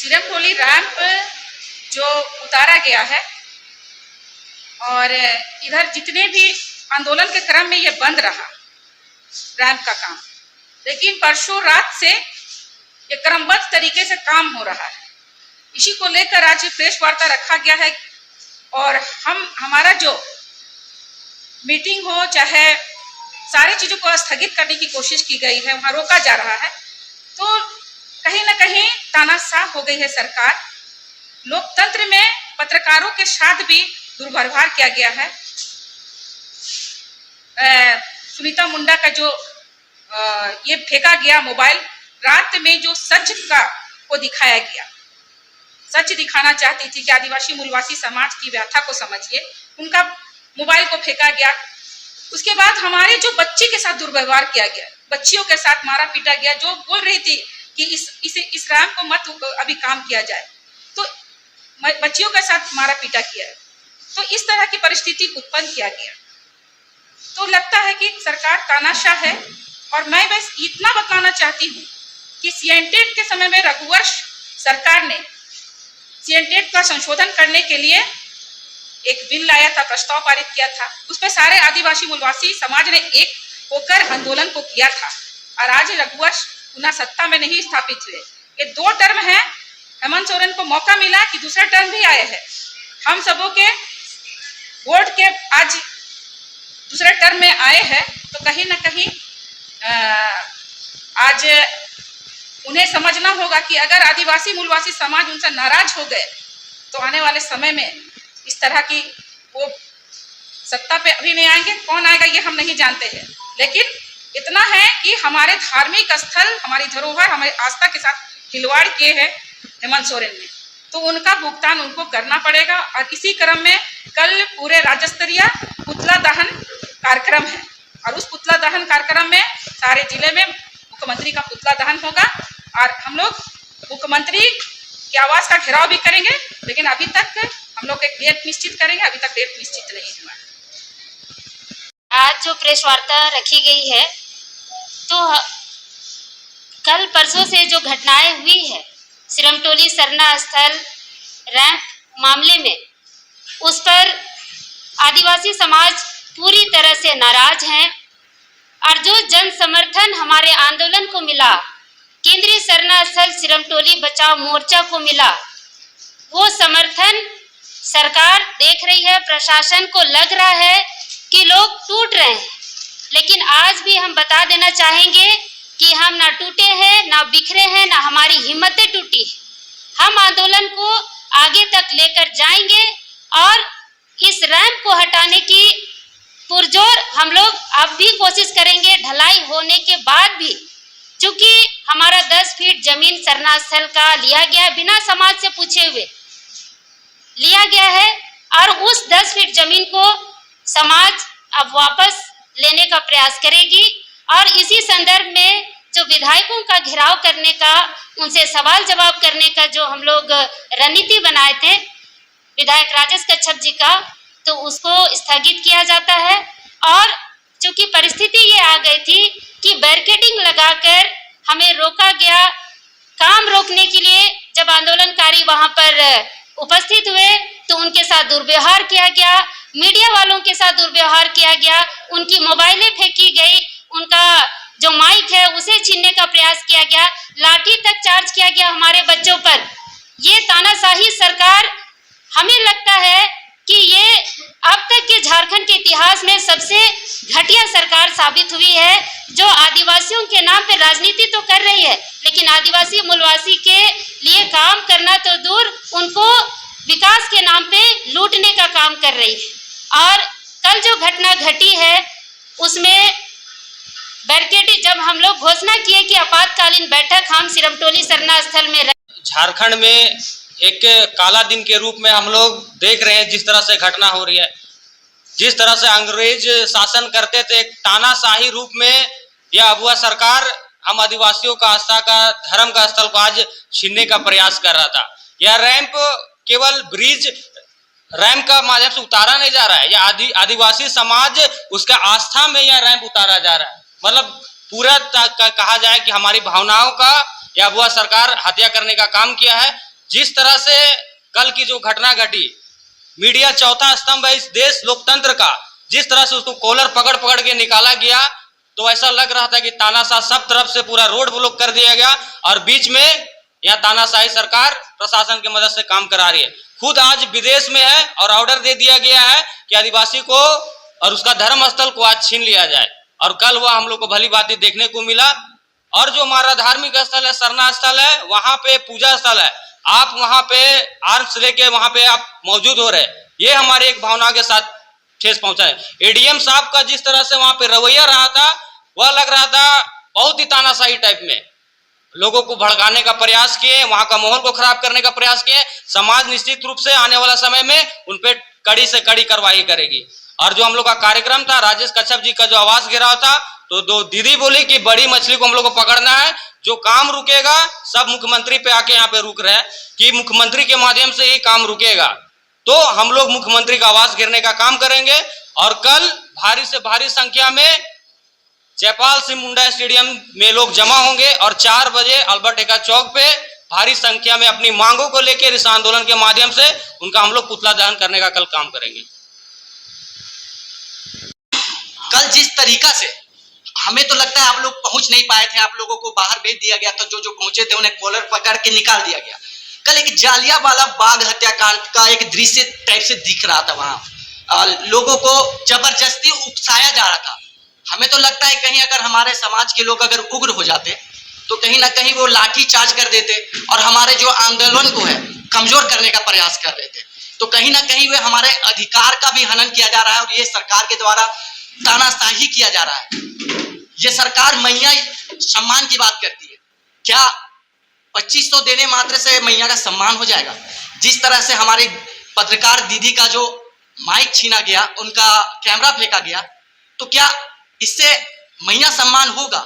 Sirmatoli ramp जो उतारा गया है और इधर जितने भी आंदोलन के क्रम में ये बंद रहा रैंप का काम, लेकिन परसों रात से ये क्रमबद्ध तरीके से काम हो रहा है। इसी को लेकर आज प्रेस वार्ता रखा गया है और हमारा जो मीटिंग हो चाहे सारी चीज़ों को स्थगित करने की कोशिश की गई है, वहाँ रोका जा रहा है। तो कहीं ना कहीं तानाशाह हो गई है सरकार। लोकतंत्र में पत्रकारों के साथ भी दुर्व्यवहार किया गया है। सुनीता मुंडा का जो ये फेंका गया मोबाइल, रात में जो सच को दिखाया गया, सच दिखाना चाहती थी कि आदिवासी मूलवासी समाज की व्यथा को समझिए, उनका मोबाइल को फेंका गया। उसके बाद हमारे जो बच्ची के साथ दुर्व्यवहार किया गया, बच्चियों के साथ मारा पीटा गया, जो बोल रही थी कि इस रैंप को मत अभी काम किया जाए, तो बच्चियों के साथ मारा पीटा किया। तो इस तरह की परिस्थिति उत्पन्न किया गया। तो लगता है कि सरकार तानाशाह है। और मैं बस इतना बताना चाहती हूँ कि सीएनटेट के समय में रघुवंश सरकार ने सीएनटेट का संशोधन करने के लिए एक बिल लाया था, प्रस्ताव पारित किया था। उसमें सारे आदिवासी मूलवासी समाज ने एक होकर आंदोलन को किया था और आज रघुवंश पुनः सत्ता में नहीं स्थापित हुए। ये 2 टर्म है, हेमंत सोरेन को मौका मिला कि दूसरा टर्म भी आए हैं। हम सबों के वोट के आज दूसरे टर्म में आए हैं, तो कहीं ना कहीं आज उन्हें समझना होगा कि अगर आदिवासी मूलवासी समाज उनसे नाराज हो गए तो आने वाले समय में इस तरह की वो सत्ता पे अभी नहीं आएंगे। कौन आएगा ये हम नहीं जानते हैं, लेकिन इतना है कि हमारे धार्मिक स्थल, हमारी धरोहर, हमारी आस्था के साथ खिलवाड़ किए हैं हेमंत सोरेन ने, तो उनका भुगतान उनको करना पड़ेगा। और इसी क्रम में कल पूरे राज्य स्तरीय पुतला दहन कार्यक्रम है और उस पुतला दहन कार्यक्रम में सारे जिले में मुख्यमंत्री का पुतला दहन होगा और हम लोग मुख्यमंत्री की आवास का घेराव भी करेंगे, लेकिन अभी तक हम लोग एक डेट निश्चित करेंगे, अभी तक डेट निश्चित नहीं हुआ। आज जो प्रेस वार्ता रखी गई है, तो कल परसों से जो घटनाएं हुई है सिरमटोली सरना स्थल रैंप मामले में, उस पर आदिवासी समाज पूरी तरह से नाराज हैं और जो जन समर्थन हमारे आंदोलन को मिला, केंद्रीय सरना स्थल सिरमटोली बचाओ मोर्चा को मिला, वो समर्थन सरकार देख रही है। प्रशासन को लग रहा है कि लोग टूट रहे हैं, लेकिन आज भी हम बता देना चाहेंगे कि हम ना टूटे हैं, ना बिखरे हैं, ना हमारी हिम्मतें टूटी है। हम आंदोलन को आगे तक लेकर जाएंगे और इस रैंप को हटाने की पुरजोर हम लोग अब भी कोशिश करेंगे। ढलाई होने के बाद भी, चूंकि हमारा 10 फीट जमीन सरना स्थल का लिया गया, बिना समाज से पूछे हुए लिया गया है और उस 10 फीट जमीन को समाज अब वापस लेने का प्रयास करेगी। और इसी संदर्भ में जो विधायकों का घेराव करने का, उनसे सवाल जवाब करने का जो हम लोग रणनीति बनाए थे विधायक राजेश कच्छप जी का, तो उसको स्थगित किया जाता है। और चूंकि परिस्थिति ये आ गई थी कि बैरिकेडिंग लगाकर हमें रोका गया, काम रोकने के लिए जब आंदोलनकारी वहां पर उपस्थित हुए तो उनके साथ दुर्व्यवहार किया गया, मीडिया वालों के साथ दुर्व्यवहार किया गया, उनकी मोबाइलें फेंकी गई, उनका जो माइक है उसे छीनने का प्रयास किया गया, लाठी तक चार्ज किया गया हमारे बच्चों पर। ये तानाशाही सरकार, हमें लगता है कि ये अब तक के झारखंड के इतिहास में सबसे घटिया सरकार साबित हुई है, जो आदिवासियों के नाम पे राजनीति तो कर रही है, लेकिन आदिवासी मूलवासी के लिए काम करना तो दूर, उनको विकास के नाम पे लूटने का काम कर रही है। और कल जो घटना घटी है उसमें बैरिकेड, जब हम लोग घोषणा किए कि आपातकालीन बैठक हम सिरमटोली सरना स्थल में, झारखंड में एक काला दिन के रूप में हम लोग देख रहे हैं जिस तरह से घटना हो रही है। जिस तरह से अंग्रेज शासन करते थे, एक तानाशाही रूप में यह अबुआ सरकार हम आदिवासियों का आस्था का, धर्म का स्थल को आज छीनने का प्रयास कर रहा था। यह रैंप केवल ब्रिज रैंप का माध्यम से उतारा नहीं जा रहा है, यह आदिवासी समाज उसका आस्था में यह रैंप उतारा जा रहा है। मतलब पूरा कहा जाए कि हमारी भावनाओं का यह अबुआ सरकार हत्या करने का काम किया है। जिस तरह से कल की जो घटना घटी, मीडिया चौथा स्तंभ है इस देश लोकतंत्र का, जिस तरह से उसको कॉलर पकड़ पकड़ के निकाला गया तो ऐसा लग रहा था कि तानाशाह सब तरफ से पूरा रोड ब्लॉक कर दिया गया और बीच में यह तानाशाही सरकार प्रशासन की मदद से काम करा रही है। खुद आज विदेश में है और ऑर्डर दे दिया गया है कि आदिवासी को और उसका धर्म स्थल को आज छीन लिया जाए, और कल वह हम लोग को भली बात देखने को मिला। और जो हमारा धार्मिक स्थल है, सरना स्थल है, वहां पे पूजा स्थल है, आप वहां पे आर्म्स लेके वहां पे आप मौजूद हो रहे, ये हमारी एक भावना के साथ ठेस पहुंचा है। एडीएम साहब का जिस तरह से वहां पे रवैया रहा था, वह लग रहा था बहुत ही तानाशाही टाइप में, लोगों को भड़काने का प्रयास किए, वहां का माहौल को खराब करने का प्रयास किए। समाज निश्चित रूप से आने वाला समय में उन पे कड़ी से कड़ी कार्रवाई करेगी। और जो हम लोग का कार्यक्रम था, राजेश कच्छप जी का जो आवास घेराव था, तो दो दीदी बोली कि बड़ी मछली को हम लोग को पकड़ना है, जो काम रुकेगा सब मुख्यमंत्री पे आके यहाँ पे रुक रहे हैं कि मुख्यमंत्री के माध्यम से ही काम रुकेगा। तो हम लोग मुख्यमंत्री का आवास घेरने का काम करेंगे और कल भारी से भारी संख्या में जयपाल सिंह मुंडा स्टेडियम में लोग जमा होंगे और 4 बजे अल्बर्ट एक्का चौक पे भारी संख्या में अपनी मांगों को लेकर इस आंदोलन के माध्यम से उनका हम लोग पुतला दहन करने का कल काम करेंगे। कल जिस तरीका से हमें तो लगता है आप लोग पहुंच नहीं पाए थे, आप लोगों को बाहर भेज दिया गया था, जो पहुंचे थे उन्हें कॉलर पकड़ के निकाल दिया गया। कल एक जालियांवाला बाग हत्याकांड का एक दृश्य टाइप से दिख रहा था, वहां लोगों को जबरदस्ती उकसाया जा रहा था। हमें तो लगता है कहीं अगर हमारे समाज के लोग अगर उग्र हो जाते तो कहीं ना कहीं वो लाठी चार्ज कर देते और हमारे जो आंदोलन को है कमजोर करने का प्रयास कर रहे थे। तो कहीं ना कहीं वे हमारे अधिकार का भी हनन किया जा रहा है और ये सरकार के द्वारा तानाशाही किया जा रहा है। ये सरकार मैया सम्मान की बात करती है, क्या 2500 देने मात्र से मैया का सम्मान हो जाएगा? जिस तरह से हमारे पत्रकार दीदी का जो माइक छीना गया, उनका कैमरा फेंका गया, तो क्या इससे मैया सम्मान होगा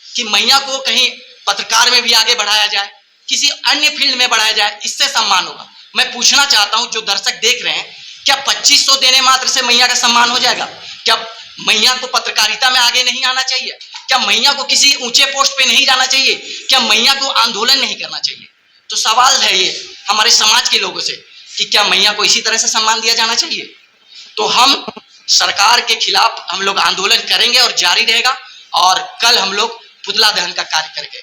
कि मैया को कहीं पत्रकार में भी आगे बढ़ाया जाए, किसी अन्य फील्ड में बढ़ाया जाए, इससे सम्मान होगा? मैं पूछना चाहता हूं जो दर्शक देख रहे हैं, क्या 2500 देने मात्र से मैया का सम्मान हो जाएगा? क्या मैया को पत्रकारिता में आगे नहीं आना चाहिए? क्या मैया को किसी ऊंचे पोस्ट पे नहीं जाना चाहिए? क्या मैया को आंदोलन नहीं करना चाहिए? तो सवाल है ये हमारे समाज के लोगों से कि क्या मैया को इसी तरह से सम्मान दिया जाना चाहिए? तो हम सरकार के खिलाफ हम लोग आंदोलन करेंगे और जारी रहेगा, और कल हम लोग पुतला दहन का कार्य करेंगे।